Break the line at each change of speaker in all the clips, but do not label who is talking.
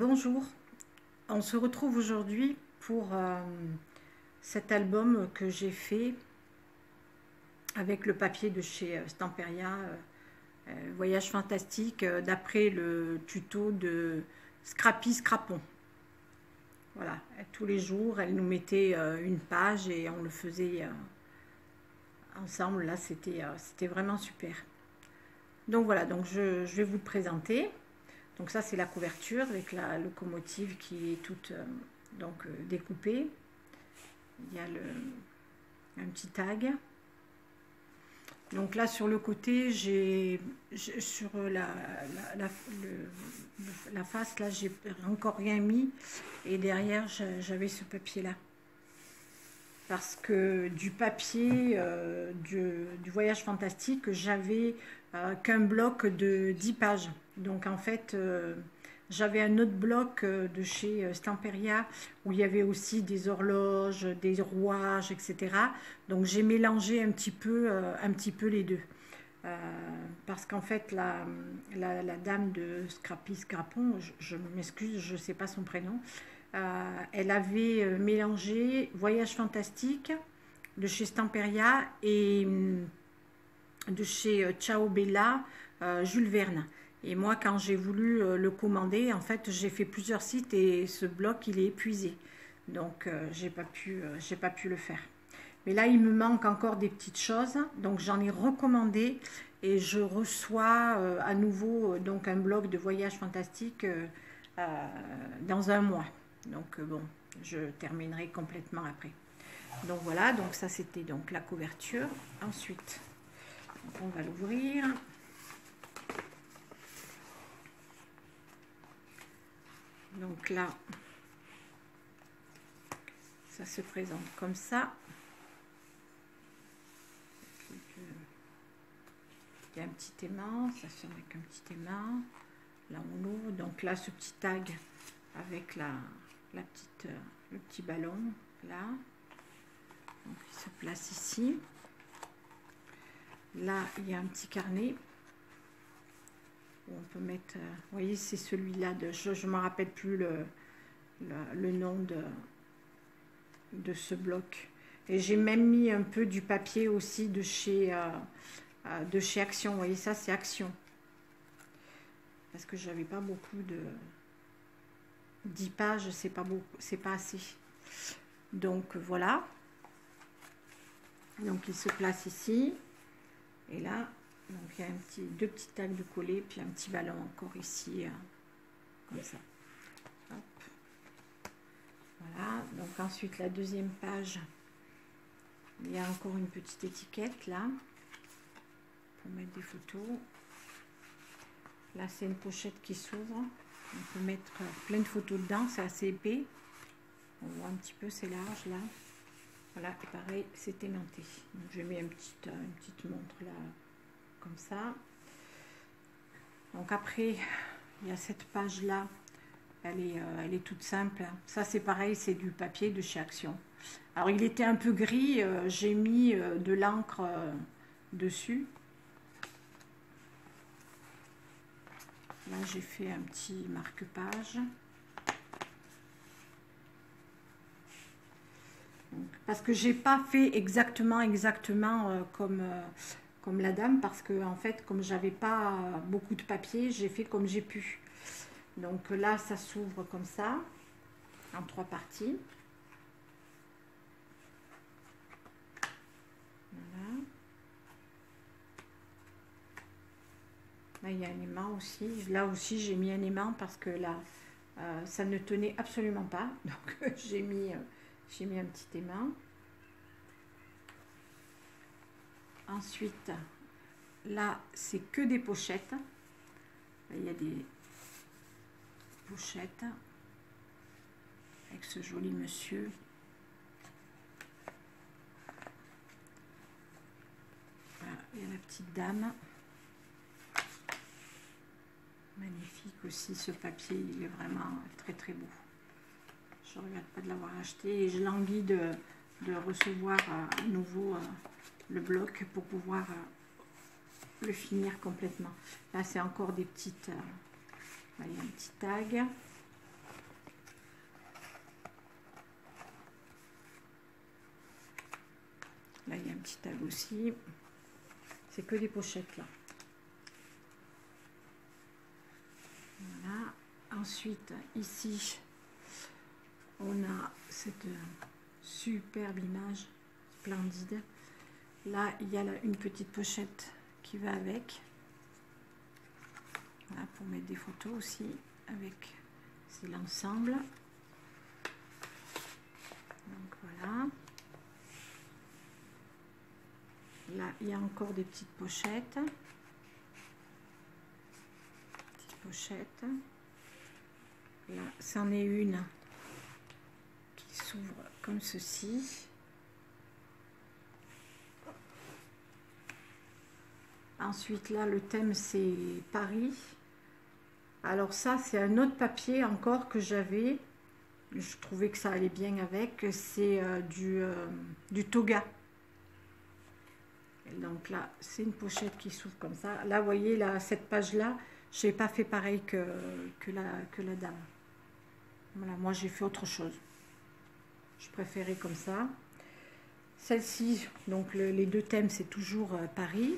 Bonjour, on se retrouve aujourd'hui pour cet album que j'ai fait avec le papier de chez Stamperia, Voyage fantastique, d'après le tuto de Scrappy Scrapon. Voilà, tous les jours elle nous mettait une page et on le faisait ensemble. Là c'était vraiment super. Donc voilà, donc je vais vous le présenter. Donc ça c'est la couverture avec la locomotive qui est toute découpée. Il y a un petit tag. Donc là sur le côté, sur la face là, j'ai encore rien mis, et derrière j'avais ce papier là. Parce que du papier du voyage fantastique, j'avais qu'un bloc de 10 pages. Donc en fait, j'avais un autre bloc de chez Stamperia où il y avait aussi des horloges, des rouages, etc. Donc j'ai mélangé un petit peu les deux. Parce qu'en fait, la dame de Scrappy Scrapon, je m'excuse, je ne sais pas son prénom, elle avait mélangé Voyage fantastique de chez Stamperia et de chez Ciao Bella, Jules Verne. Et moi, quand j'ai voulu le commander, en fait, j'ai fait plusieurs sites et ce bloc, il est épuisé. Donc, j'ai pas pu le faire. Mais là, il me manque encore des petites choses. Donc, j'en ai recommandé et je reçois à nouveau donc un bloc de Voyage fantastique dans un mois. Donc, bon, je terminerai complètement après. Donc, voilà. Donc, ça, c'était donc la couverture. Ensuite, on va l'ouvrir. Donc là, ça se présente comme ça. Il y a un petit aimant, ça se fait avec un petit aimant. Là, on ouvre. Donc là, ce petit tag avec le petit ballon, là. Donc, il se place ici. Là, il y a un petit carnet. On peut mettre, vous voyez, c'est celui-là, je ne me rappelle plus le nom de ce bloc. Et j'ai même mis un peu du papier aussi de chez Action. Vous voyez, ça c'est Action. Parce que j'avais pas beaucoup de 10 pages, c'est pas beaucoup, c'est pas assez. Donc voilà. Donc il se place ici. Et là, donc il y a deux petits tags de coller, puis un petit ballon encore ici, comme ça. Hop. Voilà, donc ensuite la deuxième page, il y a encore une petite étiquette là, pour mettre des photos. Là c'est une pochette qui s'ouvre, on peut mettre plein de photos dedans, c'est assez épais. On voit un petit peu, c'est large là. Voilà, et pareil, c'est aimanté. Donc j'ai mis une petite montre là, comme ça. Donc après, il y a cette page là, elle est toute simple. Ça c'est pareil, c'est du papier de chez Action. Alors il était un peu gris, j'ai mis de l'encre dessus. Là j'ai fait un petit marque-page. Parce que j'ai pas fait exactement comme la dame, parce que en fait comme j'avais pas beaucoup de papier, j'ai fait comme j'ai pu. Donc là ça s'ouvre comme ça en 3 parties. Voilà. Là il y a un aimant aussi. Là aussi j'ai mis un aimant parce que là ça ne tenait absolument pas. Donc j'ai mis un petit aimant. Ensuite, là, c'est que des pochettes. Là, il y a des pochettes avec ce joli monsieur. Voilà, il y a la petite dame. Magnifique aussi, ce papier, il est vraiment très très beau. Je ne regrette pas de l'avoir acheté et je languis de recevoir à nouveau le bloc pour pouvoir le finir complètement. Là c'est encore des petites, il y a un petit tag. Là, il y a un petit tag aussi. C'est que des pochettes là. Voilà. Ensuite, ici, on a cette superbe image, splendide. Là, il y a une petite pochette qui va avec. Voilà, pour mettre des photos aussi avec. C'est l'ensemble. Donc voilà. Là, il y a encore des petites pochettes. Petites pochettes. Là, c'en est une qui s'ouvre comme ceci. Ensuite, là, le thème, c'est Paris. Alors ça, c'est un autre papier encore que j'avais. Je trouvais que ça allait bien avec. C'est du toga. Et donc là, c'est une pochette qui s'ouvre comme ça. Là, vous voyez, là, cette page-là, je n'ai pas fait pareil que la dame. Voilà, moi, j'ai fait autre chose. Je préférais comme ça. Celle-ci, donc les deux thèmes, c'est toujours Paris.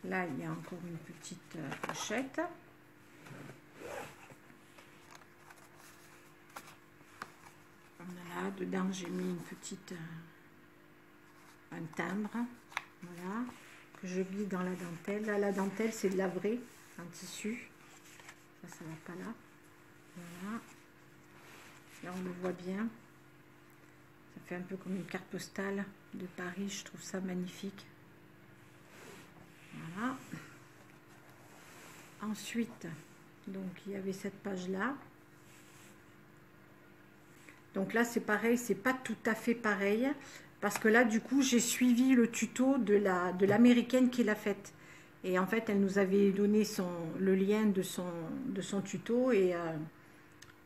Là, il y a encore une petite pochette. Voilà, dedans, j'ai mis une petite... un timbre. Voilà, que je glisse dans la dentelle. Là, la dentelle, c'est de la vraie, en tissu. Ça va pas là. Voilà. Là, on le voit bien. Ça fait un peu comme une carte postale de Paris. Je trouve ça magnifique. Voilà. Ensuite, donc, il y avait cette page-là. Donc là, c'est pareil, c'est pas tout à fait pareil. Parce que là, du coup, j'ai suivi le tuto de l'américaine qui l'a faite. Et en fait, elle nous avait donné le lien de son tuto. Et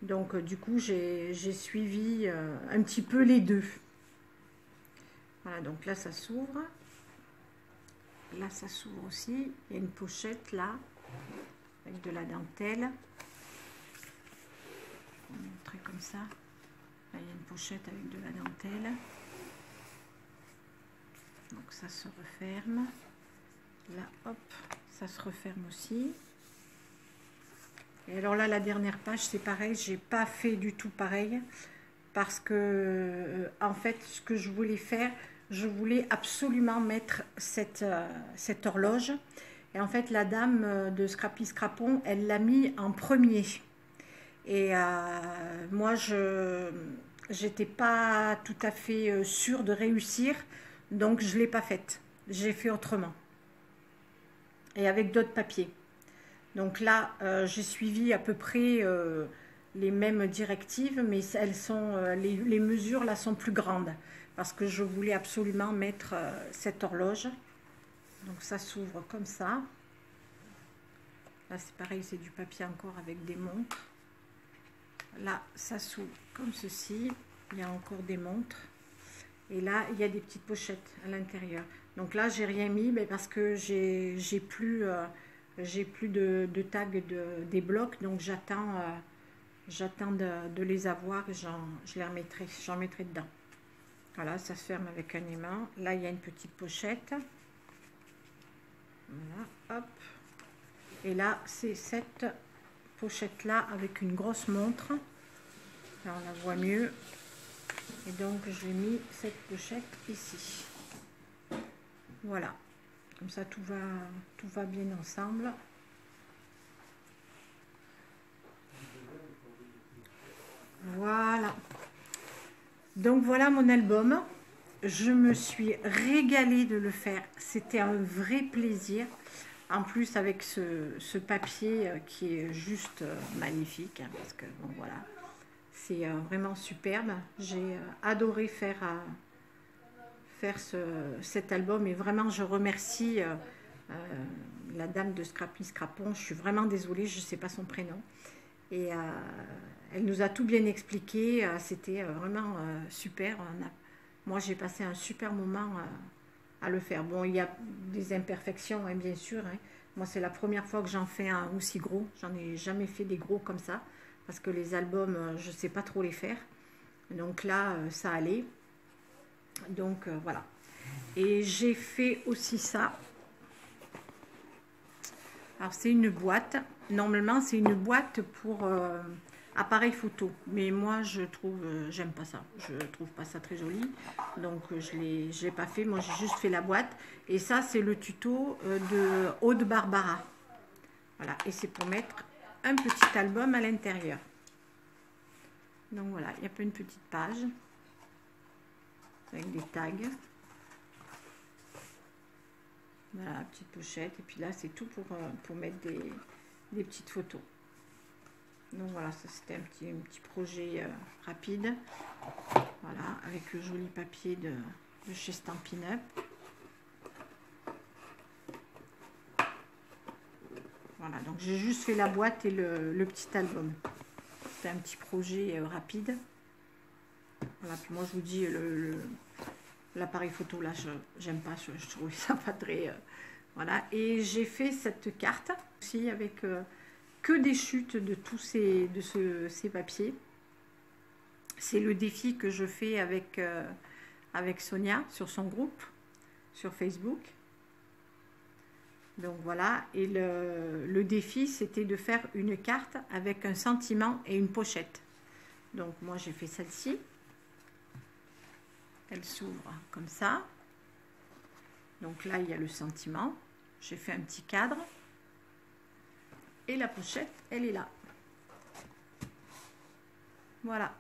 donc, du coup, j'ai suivi un petit peu les deux. Voilà, donc là, ça s'ouvre. Là, ça s'ouvre aussi. Il y a une pochette là, avec de la dentelle. Je vais vous montrer comme ça. Là, il y a une pochette avec de la dentelle. Donc ça se referme. Là, hop, ça se referme aussi. Et alors là, la dernière page, c'est pareil. J'ai pas fait du tout pareil. Parce que, en fait, ce que je voulais faire, je voulais absolument mettre cette horloge. Et en fait, la dame de Scrappy Scrapon, elle l'a mis en premier. Et moi, j'étais pas tout à fait sûre de réussir. Donc, je ne l'ai pas faite. J'ai fait autrement. Et avec d'autres papiers. Donc là, j'ai suivi à peu près les mêmes directives, mais elles sont, les mesures là sont plus grandes. Parce que je voulais absolument mettre cette horloge. Donc ça s'ouvre comme ça. Là, c'est pareil, c'est du papier encore avec des montres. Là, ça s'ouvre comme ceci. Il y a encore des montres. Et là, il y a des petites pochettes à l'intérieur. Donc là, j'ai rien mis mais parce que j'ai plus de tags des blocs. Donc j'attends de les avoir et je les remettrai, j'en mettrai dedans. Voilà, ça se ferme avec un aimant. Là, il y a une petite pochette. Voilà, hop. Et là, c'est cette pochette-là avec une grosse montre. Là, on la voit mieux. Et donc, j'ai mis cette pochette ici. Voilà. Comme ça, tout va bien ensemble. Voilà. Donc, voilà mon album. Je me suis régalée de le faire. C'était un vrai plaisir. En plus, avec ce papier qui est juste magnifique. Hein, parce que, bon, voilà. C'est vraiment superbe. J'ai adoré faire cet album et vraiment je remercie la dame de Scrappy Scrapon. Je suis vraiment désolée, je ne sais pas son prénom. Et elle nous a tout bien expliqué. C'était vraiment super. Moi, j'ai passé un super moment à le faire. Bon, il y a des imperfections, hein, bien sûr. Hein. Moi, c'est la première fois que j'en fais un aussi gros. J'en ai jamais fait des gros comme ça. Parce que les albums, je ne sais pas trop les faire. Donc là, ça allait. Donc voilà. Et j'ai fait aussi ça. Alors c'est une boîte. Normalement c'est une boîte pour appareil photo. Mais moi je trouve, j'aime pas ça. Je trouve pas ça très joli. Donc je l'ai pas fait. Moi j'ai juste fait la boîte. Et ça c'est le tuto de Aude Barbara. Voilà. Et c'est pour mettre un petit album à l'intérieur. Donc voilà, il y a pas une petite page avec des tags. Voilà, petite pochette. Et puis là, c'est tout pour mettre des petites photos. Donc voilà, ça c'était un petit projet rapide. Voilà, avec le joli papier de chez Stampin' Up. Voilà, donc j'ai juste fait la boîte et le petit album. C'est un petit projet rapide. Voilà, puis moi je vous dis, l'appareil photo là, j'aime pas, je trouve ça pas très... voilà, et j'ai fait cette carte aussi avec que des chutes de tous ces papiers. C'est le défi que je fais avec Sonia sur son groupe, sur Facebook. Donc voilà, et le défi c'était de faire une carte avec un sentiment et une pochette. Donc moi j'ai fait celle-ci. Elle s'ouvre comme ça. Donc là il y a le sentiment. J'ai fait un petit cadre. Et la pochette, elle est là. Voilà.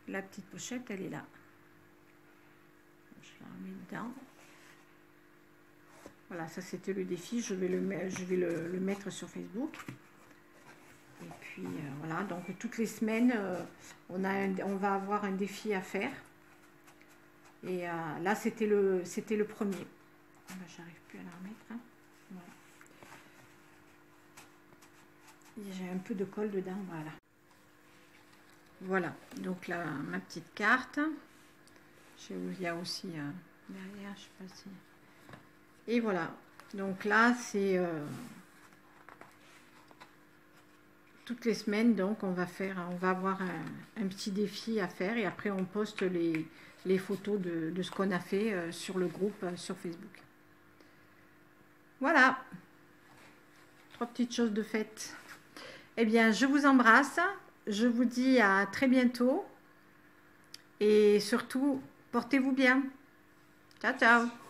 La petite pochette, elle est là. Je la remets dedans. Voilà, ça c'était le défi. Je vais le mettre sur Facebook. Et puis voilà, donc toutes les semaines, on va avoir un défi à faire. Et là, c'était le premier. J'arrive plus à la remettre. Hein. Voilà. J'ai un peu de colle dedans, voilà. Voilà, donc là, ma petite carte. Il y a aussi derrière, je sais pas si... Et voilà, donc là, c'est... toutes les semaines, donc on va avoir un petit défi à faire et après on poste les photos de ce qu'on a fait sur le groupe sur Facebook. Voilà, 3 petites choses de faites. Eh bien, je vous embrasse, je vous dis à très bientôt et surtout, portez-vous bien. Ciao, ciao.